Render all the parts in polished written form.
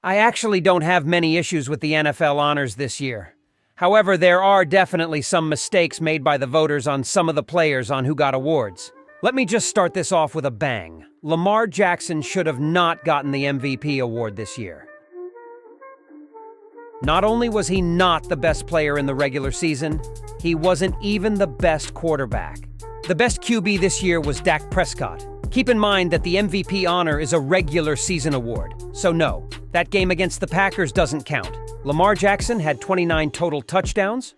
I actually don't have many issues with the NFL honors this year. However, there are definitely some mistakes made by the voters on some of the players on who got awards. Let me just start this off with a bang. Lamar Jackson should have not gotten the MVP award this year. Not only was he not the best player in the regular season, he wasn't even the best quarterback. The best QB this year was Dak Prescott. Keep in mind that the MVP honor is a regular season award, so no, that game against the Packers doesn't count. Lamar Jackson had 29 total touchdowns,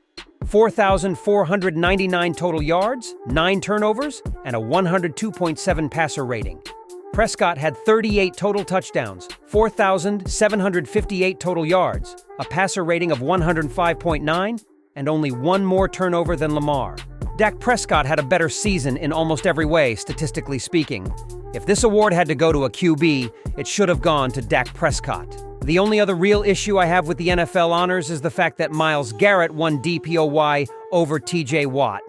4,499 total yards, 9 turnovers, and a 102.7 passer rating. Prescott had 38 total touchdowns, 4,758 total yards, a passer rating of 105.9, and only one more turnover than Lamar. Dak Prescott had a better season in almost every way, statistically speaking. If this award had to go to a QB, it should have gone to Dak Prescott. The only other real issue I have with the NFL honors is the fact that Myles Garrett won DPOY over TJ Watt.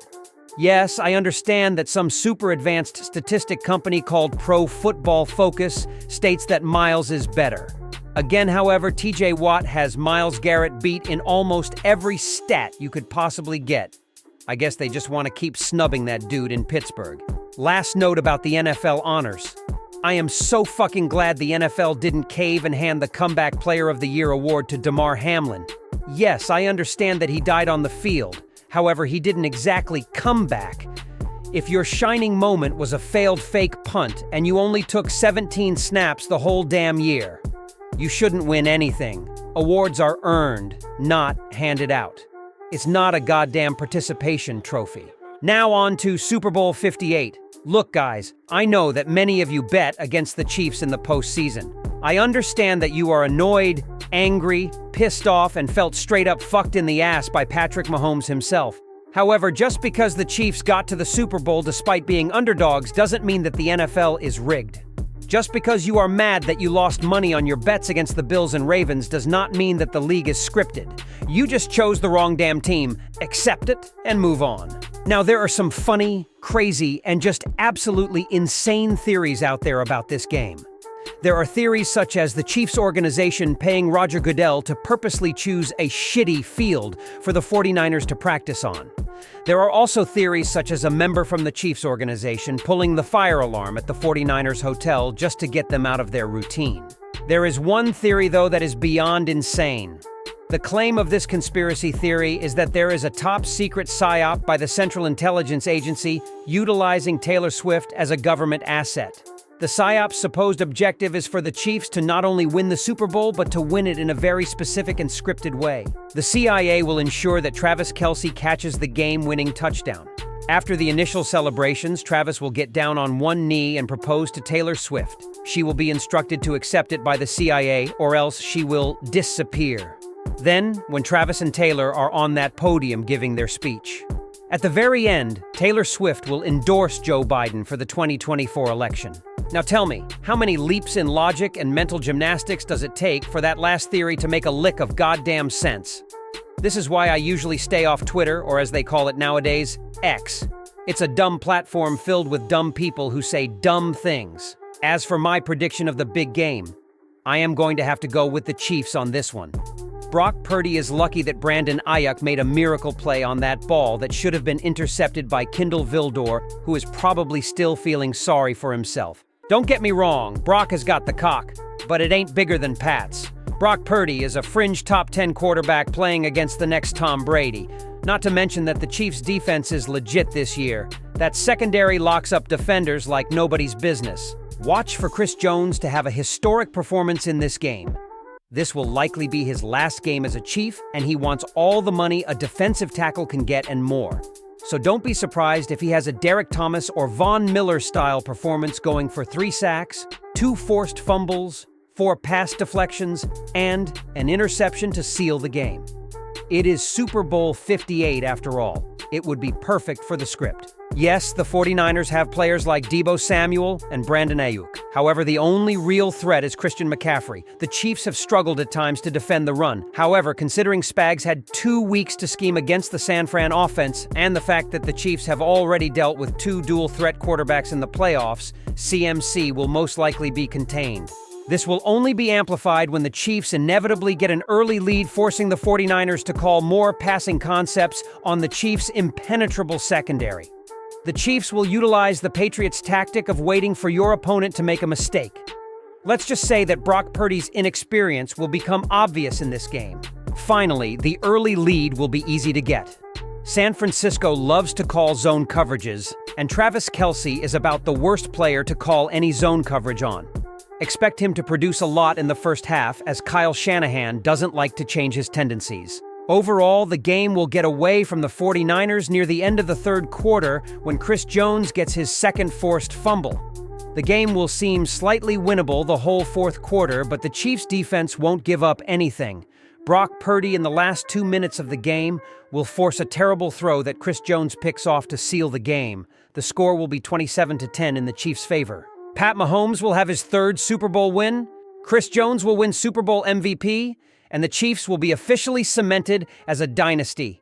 Yes, I understand that some super advanced statistic company called Pro Football Focus states that Myles is better. Again, however, TJ Watt has Myles Garrett beat in almost every stat you could possibly get. I guess they just want to keep snubbing that dude in Pittsburgh. Last note about the NFL honors. I am so fucking glad the NFL didn't cave and hand the Comeback Player of the Year award to Damar Hamlin. Yes, I understand that he died on the field. However, he didn't exactly come back. If your shining moment was a failed fake punt and you only took 17 snaps the whole damn year, you shouldn't win anything. Awards are earned, not handed out. It's not a goddamn participation trophy. Now on to Super Bowl 58. Look, guys, I know that many of you bet against the Chiefs in the postseason. I understand that you are annoyed, angry, pissed off, and felt straight up fucked in the ass by Patrick Mahomes himself. However, just because the Chiefs got to the Super Bowl despite being underdogs doesn't mean that the NFL is rigged. Just because you are mad that you lost money on your bets against the Bills and Ravens does not mean that the league is scripted. You just chose the wrong damn team, accept it, and move on. Now, there are some funny, crazy, and just absolutely insane theories out there about this game. There are theories such as the Chiefs organization paying Roger Goodell to purposely choose a shitty field for the 49ers to practice on. There are also theories such as a member from the Chiefs organization pulling the fire alarm at the 49ers hotel just to get them out of their routine. There is one theory, though, that is beyond insane. The claim of this conspiracy theory is that there is a top-secret psyop by the Central Intelligence Agency utilizing Taylor Swift as a government asset. The psyop's supposed objective is for the Chiefs to not only win the Super Bowl, but to win it in a very specific and scripted way. The CIA will ensure that Travis Kelce catches the game-winning touchdown. After the initial celebrations, Travis will get down on one knee and propose to Taylor Swift. She will be instructed to accept it by the CIA, or else she will disappear. Then, when Travis and Taylor are on that podium giving their speech. At the very end, Taylor Swift will endorse Joe Biden for the 2024 election. Now tell me, how many leaps in logic and mental gymnastics does it take for that last theory to make a lick of goddamn sense? This is why I usually stay off Twitter, or as they call it nowadays, X. It's a dumb platform filled with dumb people who say dumb things. As for my prediction of the big game, I am going to have to go with the Chiefs on this one. Brock Purdy is lucky that Brandon Ayuk made a miracle play on that ball that should have been intercepted by Kindle Vildor, who is probably still feeling sorry for himself. Don't get me wrong, Brock has got the cock, but it ain't bigger than Pat's. Brock Purdy is a fringe top 10 quarterback playing against the next Tom Brady. Not to mention that the Chiefs' defense is legit this year. That secondary locks up defenders like nobody's business. Watch for Chris Jones to have a historic performance in this game. This will likely be his last game as a Chief, and he wants all the money a defensive tackle can get and more. So don't be surprised if he has a Derek Thomas or Von Miller-style performance going for 3 sacks, 2 forced fumbles, 4 pass deflections, and an interception to seal the game. It is Super Bowl 58 after all. It would be perfect for the script. Yes, the 49ers have players like Deebo Samuel and Brandon Ayuk. However, the only real threat is Christian McCaffrey. The Chiefs have struggled at times to defend the run. However, considering Spags had 2 weeks to scheme against the San Fran offense, and the fact that the Chiefs have already dealt with 2 dual-threat quarterbacks in the playoffs, CMC will most likely be contained. This will only be amplified when the Chiefs inevitably get an early lead, forcing the 49ers to call more passing concepts on the Chiefs' impenetrable secondary. The Chiefs will utilize the Patriots' tactic of waiting for your opponent to make a mistake. Let's just say that Brock Purdy's inexperience will become obvious in this game. Finally, the early lead will be easy to get. San Francisco loves to call zone coverages, and Travis Kelce is about the worst player to call any zone coverage on. Expect him to produce a lot in the first half, as Kyle Shanahan doesn't like to change his tendencies. Overall, the game will get away from the 49ers near the end of the third quarter when Chris Jones gets his second forced fumble. The game will seem slightly winnable the whole fourth quarter, but the Chiefs' defense won't give up anything. Brock Purdy in the last 2 minutes of the game will force a terrible throw that Chris Jones picks off to seal the game. The score will be 27-10 in the Chiefs' favor. Pat Mahomes will have his third Super Bowl win, Chris Jones will win Super Bowl MVP, and the Chiefs will be officially cemented as a dynasty.